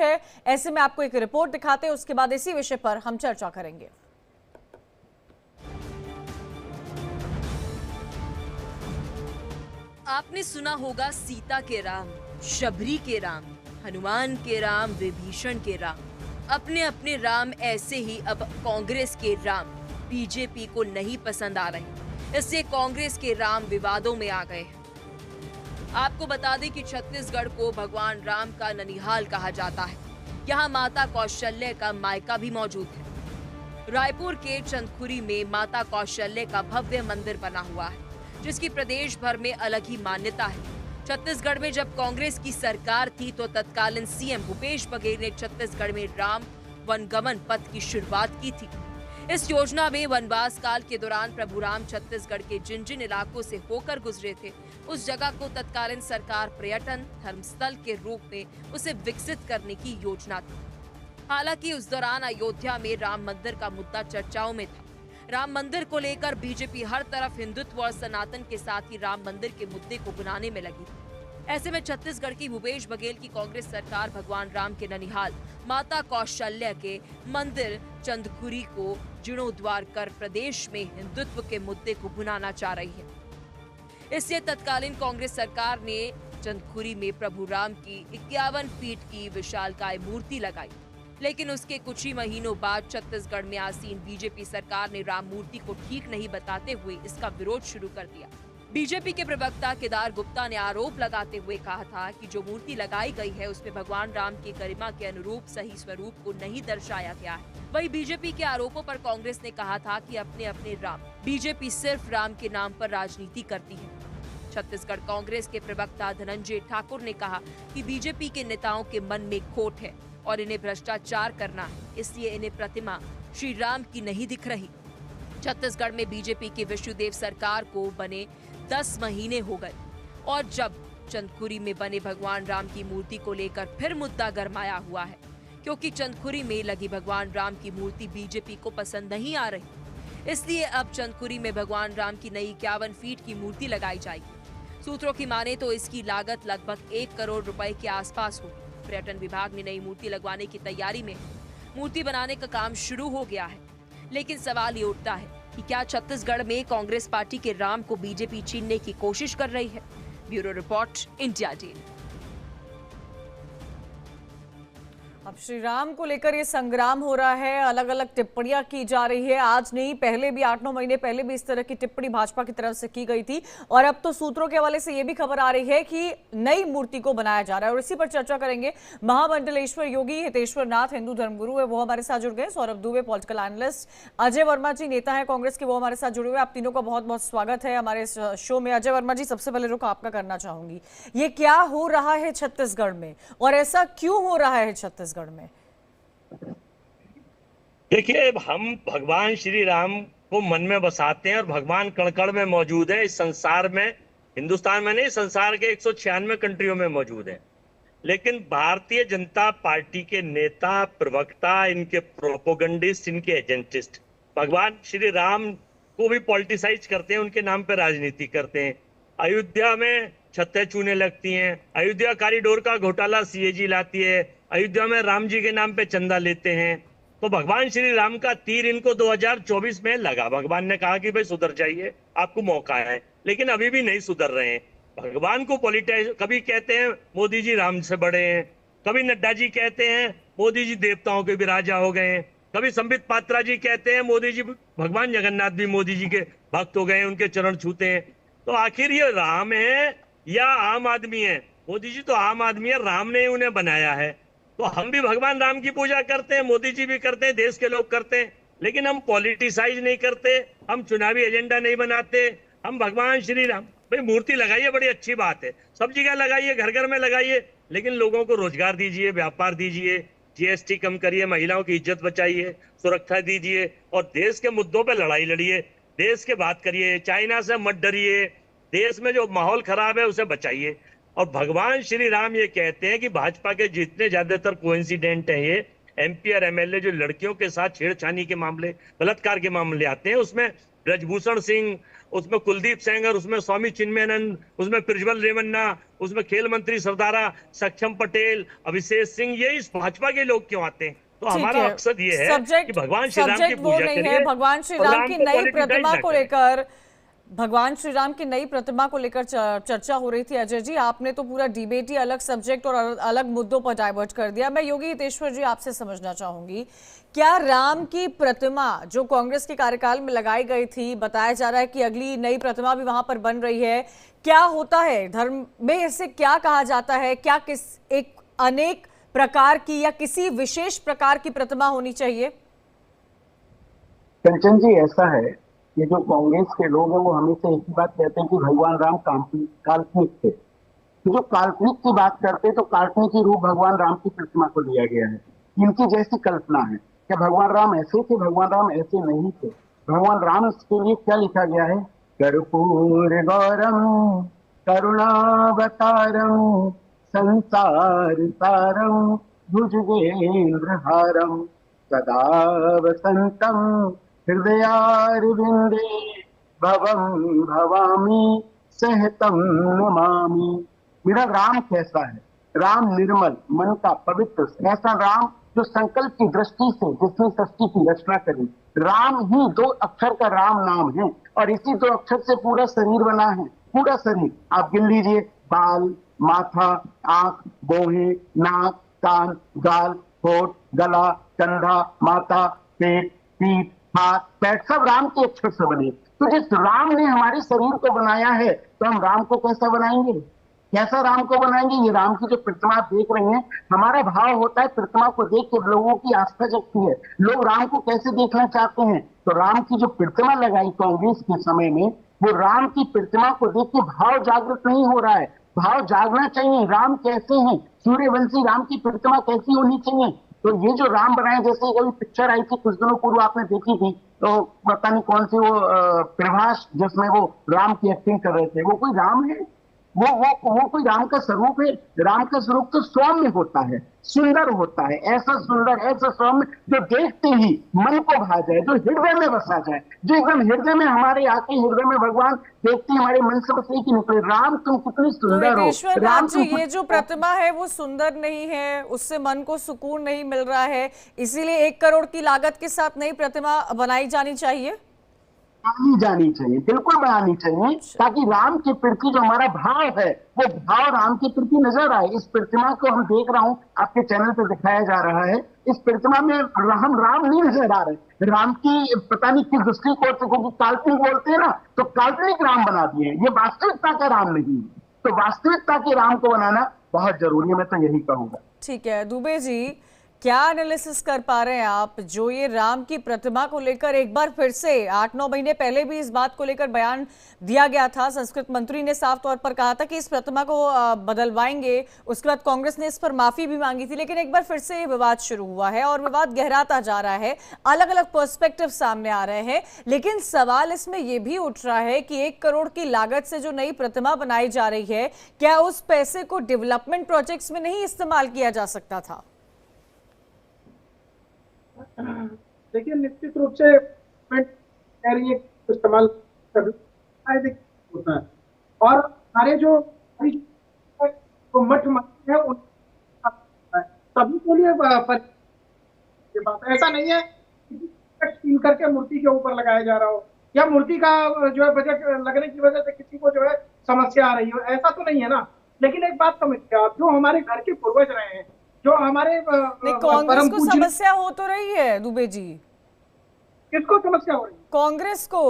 है। ऐसे में आपको एक रिपोर्ट दिखाते हैं, उसके बाद इसी विषय पर हम चर्चा करेंगे। आपने सुना होगा सीता के राम, शबरी के राम, हनुमान के राम, विभीषण के राम। अपने अपने राम ऐसे ही अब कांग्रेस के राम बीजेपी को नहीं पसंद आ रहे, इससे कांग्रेस के राम विवादों में आ गए। आपको बता दें कि छत्तीसगढ़ को भगवान राम का ननिहाल कहा जाता है। यहाँ माता कौशल्य का मायका भी मौजूद है। रायपुर के चंदखुरी में माता कौशल्य का भव्य मंदिर बना हुआ है, जिसकी प्रदेश भर में अलग ही मान्यता है। छत्तीसगढ़ में जब कांग्रेस की सरकार थी तो तत्कालीन सीएम भूपेश बघेल ने छत्तीसगढ़ में राम वनगमन पथ की शुरुआत की थी। इस योजना में वनवास काल के दौरान प्रभु राम छत्तीसगढ़ के जिन जिन इलाकों से होकर गुजरे थे, उस जगह को तत्कालीन सरकार पर्यटन धर्मस्थल के रूप में उसे विकसित करने की योजना थी। हालांकि उस दौरान अयोध्या में राम मंदिर का मुद्दा चर्चाओं में था। राम मंदिर को लेकर बीजेपी हर तरफ हिंदुत्व और सनातन के साथ ही राम मंदिर के मुद्दे को भुनाने में लगी थी। ऐसे में छत्तीसगढ़ की भूपेश बघेल की कांग्रेस सरकार भगवान राम के ननिहाल माता कौशल्य के मंदिर चंदखुरी को जीर्णोद्वार कर प्रदेश में हिंदुत्व के मुद्दे को भुनाना चाह रही है। इससे तत्कालीन कांग्रेस सरकार ने चंदखुरी में प्रभु राम की 51 फीट की विशालकाय मूर्ति लगाई, लेकिन उसके कुछ ही महीनों बाद छत्तीसगढ़ में आसीन बीजेपी सरकार ने राम मूर्ति को ठीक नहीं बताते हुए इसका विरोध शुरू कर दिया। बीजेपी के प्रवक्ता केदार गुप्ता ने आरोप लगाते हुए कहा था कि जो मूर्ति लगाई गई है उसमें भगवान राम की गरिमा के अनुरूप सही स्वरूप को नहीं दर्शाया गया है। वहीं बीजेपी के आरोपों पर कांग्रेस ने कहा था कि अपने अपने राम, बीजेपी सिर्फ राम के नाम पर राजनीति करती है। छत्तीसगढ़ कांग्रेस के प्रवक्ता धनंजय ठाकुर ने कहा कि बीजेपी के नेताओं के मन में खोट है और इन्हें भ्रष्टाचार करना है, इसलिए इन्हें प्रतिमा श्री राम की नहीं दिख रही। छत्तीसगढ़ में बीजेपी की विष्णुदेव सरकार को बने 10 महीने हो गए और जब चंदखुरी में बने भगवान राम की मूर्ति को लेकर फिर मुद्दा गरमाया हुआ है, क्योंकि चंदखुरी में लगी भगवान राम की मूर्ति बीजेपी को पसंद नहीं आ रही। इसलिए अब चंदखुरी में भगवान राम की नई 51 फीट की मूर्ति लगाई जाएगी। सूत्रों की माने तो इसकी लागत लगभग 1 करोड़ रुपए के आसपास होगी। पर्यटन विभाग ने नई मूर्ति लगवाने की तैयारी में मूर्ति बनाने का काम शुरू हो गया है, लेकिन सवाल ये उठता है कि क्या छत्तीसगढ़ में कांग्रेस पार्टी के राम को बीजेपी छीनने की कोशिश कर रही है। Bureau report, India daily. अब श्री राम को लेकर ये संग्राम हो रहा है, अलग अलग टिप्पणियां की जा रही है। आज नहीं, पहले भी 8-9 महीने पहले भी इस तरह की टिप्पणी भाजपा की तरफ से की गई थी और अब तो सूत्रों के हवाले से ये भी खबर आ रही है कि नई मूर्ति को बनाया जा रहा है और इसी पर चर्चा करेंगे। महामंडलेश्वर योगी हितेश्वर नाथ हिंदू धर्मगुरु है, वो हमारे साथ जुड़ गए। सौरभ दुबे पॉलिटिकल एनालिस्ट, अजय वर्मा जी नेता है कांग्रेस के, वो हमारे साथ जुड़े हुए। आप तीनों का बहुत बहुत स्वागत है हमारे शो में। अजय वर्मा जी, सबसे पहले रुख आपका करना चाहूंगी, ये क्या हो रहा है छत्तीसगढ़ में और ऐसा क्यों हो रहा है छत्तीसगढ़ में? देखिए, हम भगवान श्री राम को मन में बसाते हैं और भगवान कण-कण में मौजूद है। इस संसार में, हिंदुस्तान में नहीं, संसार के 196 कंट्रियों में मौजूद है। लेकिन भारतीय जनता पार्टी के नेता, प्रवक्ता, इनके प्रोपोगंडिस्ट, इनके एजेंटिस्ट भगवान श्री राम को भी पॉलिटिसाइज करते हैं, उनके नाम पर राजनीति करते हैं। अयोध्या में छत्तें चूने लगती हैं, अयोध्या कॉरिडोर का घोटाला सीएजी लाती है, अयोध्या में राम जी के नाम पे चंदा लेते हैं। तो भगवान श्री राम का तीर इनको 2024 में लगा। भगवान ने कहा कि भाई सुधर जाइए, आपको मौका है, लेकिन अभी भी नहीं सुधर रहे हैं। भगवान को पॉलिटाइज, कभी कहते हैं मोदी जी राम से बड़े हैं, कभी नड्डा जी कहते हैं मोदी जी देवताओं के भी राजा हो गए हैं, कभी संबित पात्रा जी कहते हैं मोदी जी, भगवान जगन्नाथ भी मोदी जी के भक्त हो गए, उनके चरण छूते हैं। तो आखिर ये राम है या आम आदमी है? मोदी जी तो आम आदमी है, राम ने उन्हें बनाया है। तो हम भी भगवान राम की पूजा करते हैं, मोदी जी भी करते हैं, देश के लोग करते हैं, लेकिन हम पॉलिटिसाइज नहीं करते, हम चुनावी एजेंडा नहीं बनाते। हम भगवान श्री राम, भाई मूर्ति लगाइए, बड़ी अच्छी बात है, सब जगह लगाइए, घर घर में लगाइए, लेकिन लोगों को रोजगार दीजिए, व्यापार दीजिए, जीएसटी कम करिए, महिलाओं की इज्जत बचाइए, सुरक्षा दीजिए और देश के मुद्दों पर लड़ाई लड़िए, देश के बात करिए, चाइना से मत डरिए, देश में जो माहौल खराब है उसे बचाइए। और भगवान श्री राम ये कहते हैं कि भाजपा के जितने ज्यादातर कोइंसिडेंट हैं, ये एमपी और एमएलए जो लड़कियों के साथ छेड़छानी के मामले, बलात्कार के मामले आते हैं, उसमें ब्रजभूषण सिंह, उसमें कुलदीप सेंगर, उसमें स्वामी चिन्मयानंद, उसमें प्रज्वल रेवन्ना, उसमें खेल मंत्री सरदारा सक्षम पटेल, अभिषेक सिंह, ये इस भाजपा के लोग क्यों आते हैं? तो ठीक हमारा है, मकसद ये है कि सब्जेक्ट भगवान श्री राम की सब्जेक्ट वो पूजा नहीं करिए है। भगवान श्री और राम राम की को नई पॉलिटिसाइज प्रतिमा ना को करें। लेकर भगवान श्री राम की नई प्रतिमा को लेकर चर्चा हो रही थी। अजय जी, आपने तो पूरा डिबेट ही अलग सब्जेक्ट और अलग मुद्दों पर डाइवर्ट कर दिया। मैं योगी हितेश्वर जी आपसे समझना चाहूंगी, क्या राम की प्रतिमा जो कांग्रेस के कार्यकाल में लगाई गई थी, बताया जा रहा है कि अगली नई प्रतिमा भी वहां पर बन रही है, क्या होता है धर्म में, इसे क्या कहा जाता है? क्या किस एक अनेक प्रकार की या किसी विशेष प्रकार की प्रतिमा होनी चाहिए? कंचन जी, ऐसा है, ये जो कांग्रेस के लोग हैं वो हमेशा एक ही बात कहते हैं कि भगवान राम काल्पनिक थे। तो जो काल्पनिक की बात करते हैं तो काल्पनिक ही रूप भगवान राम की प्रतिमा को लिया गया है। इनकी जैसी कल्पना है, क्या भगवान राम ऐसे थे? भगवान राम ऐसे नहीं थे। भगवान राम के लिए क्या लिखा गया है? कर्पूर गौरम करुणावतारम संसार सारम भुजगेंद्र हारम सदा वसंतम हृदयारविंदे भवम भवामी सहतम नमामि। मेरा राम कैसा है? राम निर्मल मन का पवित्र, ऐसा राम जो संकल्प की दृष्टि से जिसने सृष्टि की रचना करी। राम ही 2 अक्षर का राम नाम है और इसी 2 अक्षर से पूरा शरीर बना है। पूरा शरीर आप गिन लीजिए, बाल, माथा, आंख, भौहें, नाक, कान, गाल, होठ, गला, कंधा, माथा, पेट, पीठ, हाथ, पैर, सब राम के अक्षर से बने। तो जिस राम ने हमारे शरीर को बनाया है तो हम राम को कैसा बनाएंगे? कैसा राम को बनाएंगे? ये राम की जो प्रतिमा आप देख रहे हैं, हमारा भाव होता है प्रतिमा को देख के लोगों की आस्था जगती है। लोग राम को कैसे देखना चाहते हैं? तो राम की जो प्रतिमा लगाई कांग्रेस के समय में, वो राम की प्रतिमा को देख के भाव जागृत नहीं हो रहा है। भाव जागना चाहिए, राम कैसे हैं, सूर्यवंशी राम की प्रतिमा कैसी होनी चाहिए। तो ये जो राम बनाए, जैसे कोई पिक्चर आई थी कुछ दिनों पूर्व आपने देखी थी, तो पता नहीं कौन सी वो प्रभास, जिसमें वो राम की एक्टिंग कर रहे थे, वो कोई राम है? वो कोई राम का स्वरूप है? राम का स्वरूप तो सौम्य होता है, सुंदर होता है, ऐसा सुंदर, ऐसा सौम्य जो देखते ही मन को भा जाए, जो हृदय में बसा जाए, जो एकदम हृदय में हमारे आके हृदय में भगवान देखते हमारे मन से बस एक ही निकले, राम तुम कितनी तो सुंदर हो। हितेश्वर राम नाथ जी, ये जो प्रतिमा है वो सुंदर नहीं है, उससे मन को सुकून नहीं मिल रहा है, इसीलिए 1 करोड़ की लागत के साथ नई प्रतिमा बनाई जानी चाहिए। बनानी जानी चाहिए, बिल्कुल बनानी चाहिए, ताकि राम के प्रति जो हमारा भाव है वो भाव राम के प्रति नजर आए। इस प्रतिमा को हम देख रहा हूं, आपके चैनल पर दिखाया जा रहा है, इस प्रतिमा में हम राम नहीं नजर आ रहे। राम की पता नहीं किस दृष्टिकोण से, क्योंकि काल्पनिक बोलते हैं ना, तो काल्पनिक राम बना दिए, ये वास्तविकता का राम नहीं है। तो वास्तविकता के राम को बनाना बहुत जरूरी है, मैं तो यही कहूंगा। ठीक है दुबे जी, क्या एनालिसिस कर पा रहे हैं आप, जो ये राम की प्रतिमा को लेकर एक बार फिर से 8-9 महीने पहले भी इस बात को लेकर बयान दिया गया था, संस्कृत मंत्री ने साफ तौर पर कहा था कि इस प्रतिमा को बदलवाएंगे, उसके बाद कांग्रेस ने इस पर माफी भी मांगी थी, लेकिन एक बार फिर से ये विवाद शुरू हुआ है और विवाद गहराता जा रहा है, अलग अलग पर्सपेक्टिव सामने आ रहे हैं। लेकिन सवाल इसमें यह भी उठ रहा है कि 1 करोड़ की लागत से जो नई प्रतिमा बनाई जा रही है, क्या उस पैसे को डेवलपमेंट प्रोजेक्ट्स में नहीं इस्तेमाल किया जा सकता था? देखिए, निश्चित रूप से इस्तेमाल होता है और हमारे जो मठ मंदिर है सभी के लिए बात है। ऐसा नहीं है कि करके मूर्ति के ऊपर लगाया जा रहा हो या मूर्ति का जो है बजट लगने की वजह से किसी को जो है समस्या आ रही हो, ऐसा तो नहीं है ना। लेकिन एक बात समझिए आप, जो हमारे घर के पूर्वज रहे हैं, जो हमारे कांग्रेस को समस्या हो तो रही है दुबे जी। किसको समस्या हो रही है? कांग्रेस को।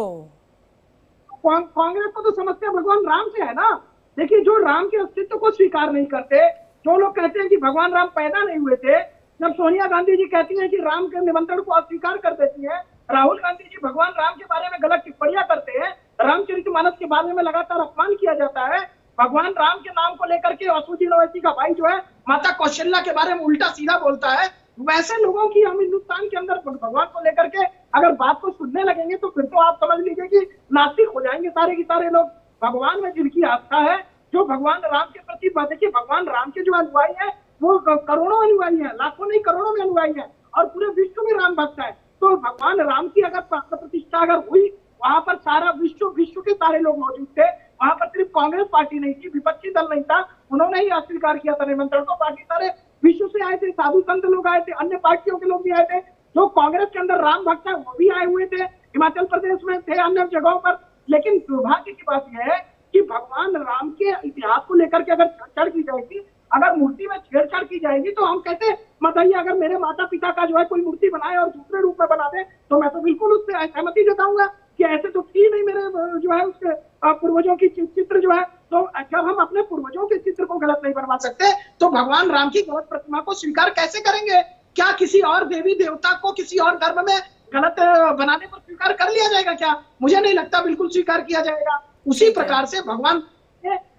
कांग्रेस को तो समस्या भगवान राम से है ना। देखिए, जो राम के अस्तित्व को स्वीकार नहीं करते, जो लोग कहते हैं कि भगवान राम पैदा नहीं हुए थे, जब सोनिया गांधी जी कहती हैं कि राम के निमंत्रण को अस्वीकार कर देती हैं, राहुल गांधी जी भगवान राम के बारे में गलत टिप्पणियां करते हैं, रामचरितमानस के बारे में लगातार अपमान किया जाता है, भगवान राम के नाम को लेकर के असुदीन ओवैसी का भाई जो है माता कौशल्या के बारे में उल्टा सीधा बोलता है। वैसे लोगों की हम हिंदुस्तान के अंदर भगवान को लेकर के अगर बात को सुनने लगेंगे तो फिर तो आप समझ लीजिए कि नास्तिक हो जाएंगे सारे के सारे लोग। भगवान में जिनकी आस्था है, जो भगवान राम के प्रति, देखिए भगवान राम के जो अनुयायी है वो करोड़ों अनुयायी है, लाखों नहीं करोड़ों में अनुयायी है और पूरे विश्व में राम भक्त है। तो भगवान राम की अगर प्रतिष्ठा अगर हुई वहां पर सारा विश्व के सारे लोग मौजूद थे। वहां पर सिर्फ कांग्रेस पार्टी नहीं थी, विपक्षी दल नहीं था, उन्होंने ही अस्वीकार किया था निमंत्रण को। बाकी सारे विश्व से आए थे, साधु संत लोग आए थे, अन्य पार्टियों के लोग भी आए थे। जो कांग्रेस के अंदर राम भक्त है वो भी आए हुए थे, हिमाचल प्रदेश में थे, अन्य जगहों पर। लेकिन दुर्भाग्य की बात यह है कि भगवान राम के इतिहास को लेकर के अगर छेड़छाड़ की जाएगी, अगर मूर्ति में छेड़छाड़ की जाएगी, तो हम कहते बताइए, अगर मेरे माता पिता का जो है कोई मूर्ति बनाए और दूसरे रूप में बना दे, तो मैं तो बिल्कुल उससे सहमति जताऊंगा कि ऐसे तो थी नहीं मेरे जो है उसके पूर्वजों की चित्र जो है। तो जब हम अपने पूर्वजों के चित्र को गलत नहीं बनवा सकते, तो भगवान राम की गलत प्रतिमा को स्वीकार कैसे करेंगे? क्या किसी और देवी देवता को किसी और धर्म में गलत बनाने पर स्वीकार कर लिया जाएगा क्या? मुझे नहीं लगता, बिल्कुल स्वीकार किया जाएगा। उसी प्रकार से भगवान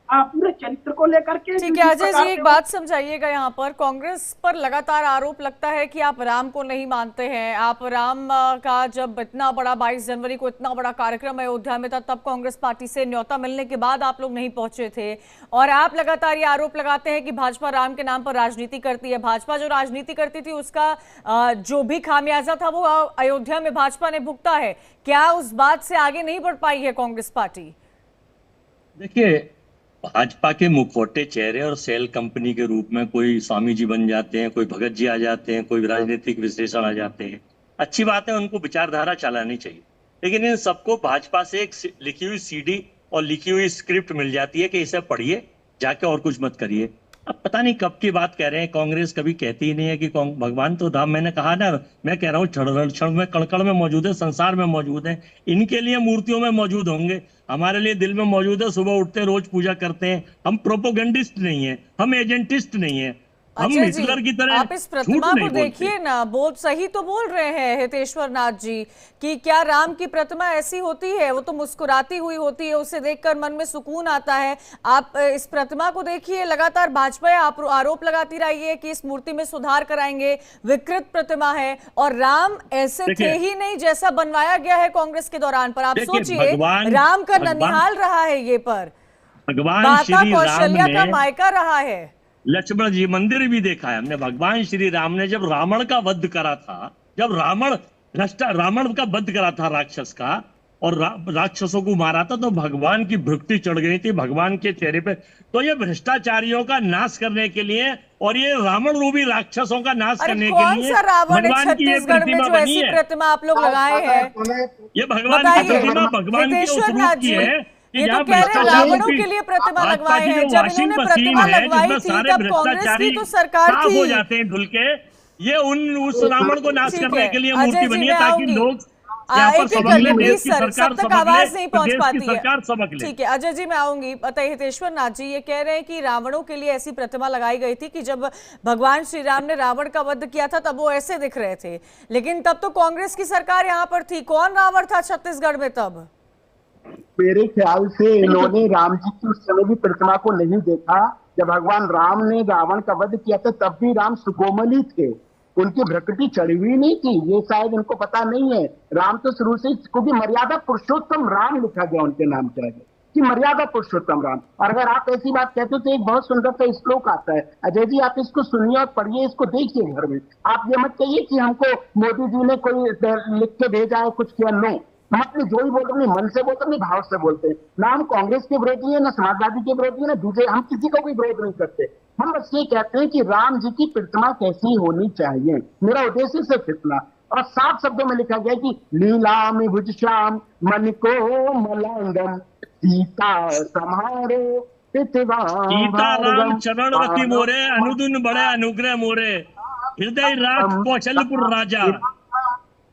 पूरे चरित्र को लेकर के। ठीक है अजय जी, एक बात समझाइएगा, यहाँ पर कांग्रेस पर लगातार आरोप लगता है कि आप राम को नहीं मानते हैं। आप राम का जब इतना बड़ा 22 जनवरी को इतना बड़ा कार्यक्रम अयोध्या में था, तब कांग्रेस पार्टी से न्योता मिलने के बाद आप लोग नहीं पहुंचे थे, और आप लगातार ये आरोप लगाते हैं कि भाजपा राम के नाम पर राजनीति करती है। भाजपा जो राजनीति करती थी उसका जो भी खामियाजा था वो अयोध्या में भाजपा ने भुगता है। क्या उस बात से आगे नहीं बढ़ पाई है कांग्रेस पार्टी? देखिए, भाजपा के मुखौटे चेहरे और सेल कंपनी के रूप में कोई स्वामी जी बन जाते हैं, कोई भगत जी आ जाते हैं, कोई राजनीतिक विश्लेषण आ जाते हैं। अच्छी बात है, उनको विचारधारा चलानी चाहिए, लेकिन इन सबको भाजपा से एक लिखी हुई सीडी और लिखी हुई स्क्रिप्ट मिल जाती है कि इसे पढ़िए जाके और कुछ मत करिए। अब पता नहीं कब की बात कह रहे हैं, कांग्रेस कभी कहती ही नहीं है कि भगवान तो धाम, मैंने कहा ना, मैं कह रहा हूँ क्षण में कण में मौजूद है, संसार में मौजूद है। इनके लिए मूर्तियों में मौजूद होंगे, हमारे लिए दिल में मौजूद है। सुबह उठते रोज पूजा करते हैं। हम प्रोपोगंडिस्ट नहीं है, हम एजेंटिस्ट नहीं है, हम हिटलर की तरह आप इस प्रतिमा को देखिए ना, सही तो बोल रहे हैं हितेश्वर नाथ जी कि क्या राम की प्रतिमा ऐसी होती है? वो तो मुस्कुराती हुई होती है, उसे देखकर मन में सुकून आता है। आप इस प्रतिमा को देखिए, लगातार भाजपा आरोप लगाती रही है कि इस मूर्ति में सुधार कराएंगे, विकृत प्रतिमा है, और राम ऐसे थे ही नहीं जैसा बनवाया गया है कांग्रेस के दौरान पर। आप सोचिए, राम का ननिहाल रहा है ये, पर माता कौशल्या का मायका रहा है। लक्ष्मण जी मंदिर भी देखा है हमने। भगवान श्री राम ने जब रावण का वध करा था, जब रावण का वध करा था राक्षस का, और राक्षसों को मारा था, तो भगवान की भ्रुकुटी चढ़ गई थी भगवान के चेहरे पे। तो ये भ्रष्टाचारियों का नाश करने के लिए और ये रावण रूपी राक्षसों का नाश करने के लिए भगवान की ये प्रतिमा बनी है। प्रतिमा आप लोग लगाए हैं, ये भगवान की प्रतिमा भगवान के उस रूप की है। ये तो कह रहे हैं रावणों के लिए प्रतिमा लगवाए हैं। जब इन्होंने प्रतिमा लगवाई थी तब कांग्रेस की तो सरकार थी। हो जाते हैं धुल के, ये उस रावण को नाश करने के लिए मूर्ति बनी है, ताकि लोग सब तक आवाज नहीं पहुंच पाती है। ठीक है अजय जी, मैं आऊंगी। बताइए हितेश्वर नाथ जी, ये कह रहे हैं कि रावणों के लिए ऐसी प्रतिमा लगाई गई थी कि जब भगवान श्री राम ने रावण का वध किया था तब वो ऐसे दिख रहे थे, लेकिन तब तो कांग्रेस की सरकार यहाँ पर थी। कौन रावण था छत्तीसगढ़ में तब? मेरे ख्याल से इन्होंने राम जी की उस समय भी प्रतिमा को नहीं देखा। जब भगवान राम ने रावण का वध किया था तब भी राम सुकोमल ही थे, उनकी भ्रकुटी चढ़ी हुई नहीं थी। ये शायद इनको पता नहीं है। राम तो शुरू से, क्योंकि मर्यादा पुरुषोत्तम राम लिखा गया उनके नाम के आगे कि मर्यादा पुरुषोत्तम राम। और अगर आप ऐसी बात कहते हो तो एक बहुत सुंदर सा श्लोक आता है, अजय जी आप इसको सुनिए और पढ़िए, इसको देखिए घर में। आप ये मत कहिए कि हमको मोदी जी ने कोई लिख के भेजा है कुछ किया, नो। हम अपने जो ही बोलते हैं मन से बोलते हैं, भाव से बोलते हैं। ना हम कांग्रेस के विरोधी है, ना समाजवादी के विरोधी है, ना दूसरे, हम किसी को भी विरोध नहीं करते। हम बस ये कहते हैं कि राम जी की प्रतिमा कैसी होनी चाहिए, मेरा उद्देश्य सिर्फ इतना। और 7 शब्दों में लिखा गया कि लीला में भुज श्याम मन को मलांगम सीता समारो सीताराम चरण रति मोरे अनुदिन बड़े अनुग्रह मोरे हृदय राज कौशलपुर राजा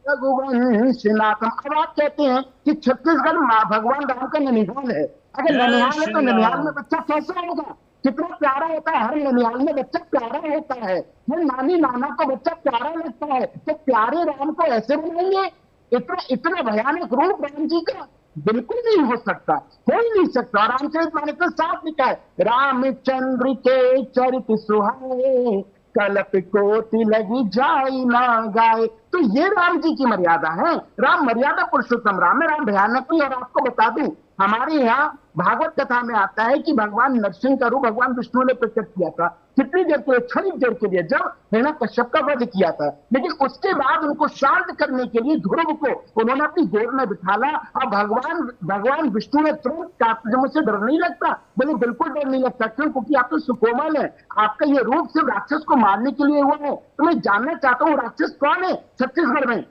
रघुवंशनाथम। अब आप कहते हैं कि छत्तीसगढ़ भगवान राम का ननिहाल है। अगर ननिहाल है तो ननिहाल में बच्चा कैसे होगा? कितना प्यारा होता है, हर ननिहाल में बच्चा प्यारा होता है, हर नानी नाना को बच्चा प्यारा लगता है। तो प्यारे राम को ऐसे बनाएंगे? इतना भयानक रूप राम जी का बिल्कुल नहीं हो सकता, हो ही नहीं सकता। रामचरितमानस तो साफ लिखा है, रामचंद्र के चरित सुहाए कलप कोटि लगी जाई ना गाए। तो ये राम जी की मर्यादा है। राम मर्यादा पुरुषोत्तम राम है, राम भयानक नहीं। और आपको बता दूं, हमारे यहाँ भागवत कथा में आता है कि भगवान नरसिंह का रूप भगवान विष्णु ने प्रकट किया था, कितनी देर के लिए, क्षणिक देर के लिए, जब हिरण्यकश्यप का वध किया था। लेकिन उसके बाद उनको शांत करने के लिए ध्रुव को उन्होंने अपनी गोद में बिठाला और भगवान विष्णु ने तुरंत कहा, तुझे मुझसे डर नहीं लगता? बोले बिल्कुल डर नहीं लगता। क्यों? क्योंकि आप तो सुकोमल है, आपका ये रूप सिर्फ राक्षस को मारने के लिए हुआ है। तो मैं जानना चाहता हूँ राक्षस कौन है छत्तीसगढ़ में,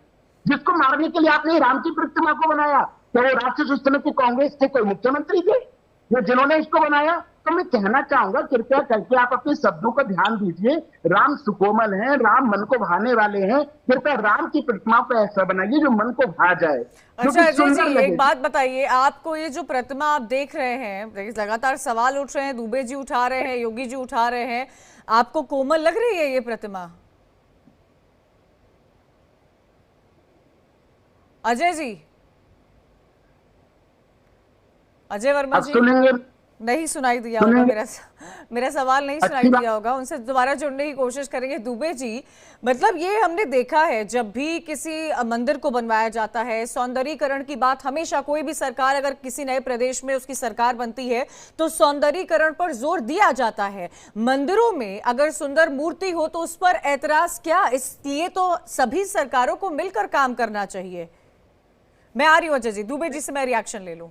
जिसको मारने के लिए आपने राम की प्रतिमा को बनाया? क्या वो राक्षस उस समय के कांग्रेस के कोई मुख्यमंत्री थे या जिन्होंने इसको बनाया? तो मैं कहना चाहूंगा, कृपया करके आप अपने शब्दों का ध्यान दीजिए। राम सुकोमल हैं, राम मन को भाने वाले हैं। कृपया राम की प्रतिमा को ऐसा बनाइए जो मन को भा जाए। अच्छा अजय जी, एक बात बताइए, आपको ये जो प्रतिमा आप देख रहे हैं, लगातार सवाल उठ रहे हैं, दुबे जी उठा रहे हैं, योगी जी उठा रहे हैं, आपको कोमल लग रही है ये प्रतिमा? अजय जी, अजय वर्मा जी, नहीं सुनाई दिया होगा मेरा सवाल नहीं सुनाई दिया होगा, उनसे दोबारा जुड़ने की कोशिश करेंगे। दुबे जी, मतलब ये हमने देखा है जब भी किसी मंदिर को बनवाया जाता है, सौंदर्यीकरण की बात हमेशा, कोई भी सरकार अगर किसी नए प्रदेश में उसकी सरकार बनती है तो सौंदर्यीकरण पर जोर दिया जाता है। मंदिरों में अगर सुंदर मूर्ति हो तो उस पर ऐतराज क्या? इसलिए तो सभी सरकारों को मिलकर काम करना चाहिए। मैं आ रही हूँ अजय जी, दुबे जी से मैं रिएक्शन ले लूं।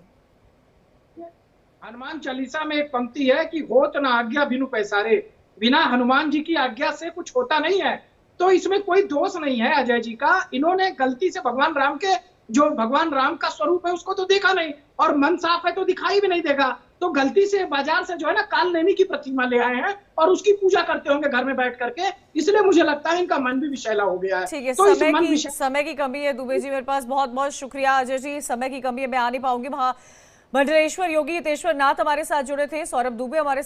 हनुमान चालीसा में एक पंक्ति है कि होत न आज्ञा बिनु पैसारे, बिना हनुमान जी की आज्ञा से कुछ होता नहीं है। तो इसमें कोई दोष नहीं है अजय जी का। इन्होंने गलती से भगवान राम के, जो भगवान राम का स्वरूप है उसको तो देखा नहीं, और मन साफ है तो दिखाई भी नहीं देगा। तो गलती से बाजार से जो है ना काल नेमी की प्रतिमा ले आए हैं और उसकी पूजा करते होंगे घर में बैठ करके, इसलिए मुझे लगता है इनका मन भी विषैला हो गया है। ठीक है, तो समय की कमी है दुबे जी मेरे पास। बहुत बहुत शुक्रिया अजय जी, समय की कमी है, मैं आ नहीं पाऊंगी। वहां मंडलेश्वर योगी हितेश्वर नाथ हमारे साथ जुड़े थे, सौरभ दुबे हमारे साथ